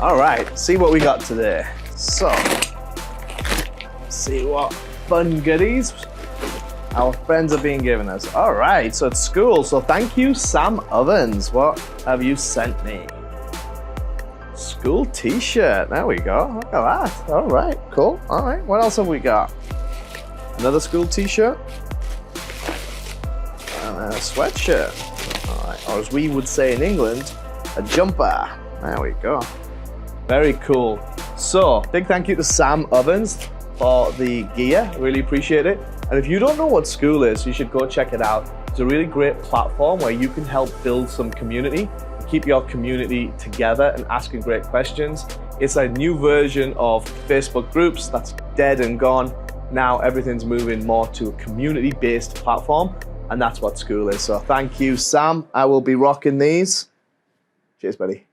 All right, see what we got today. So, see what fun goodies our friends are being given us. All right, so it's Skool. So thank you, Sam Ovens. What have you sent me? Skool t-shirt. There we go. Look at that. All right, cool. All right, what else have we got? Another Skool t-shirt. And a sweatshirt. All right, or as we would say in England, a jumper. There we go. Very cool. So, big thank you to Sam Ovens for the gear. Really appreciate it. And if you don't know what Skool is, you should go check it out. It's a really great platform where you can help build some community, keep your community together and asking great questions. It's a new version of Facebook groups that's dead and gone. Now everything's moving more to a community-based platform, and that's what Skool is. So thank you, Sam. I will be rocking these. Cheers, buddy.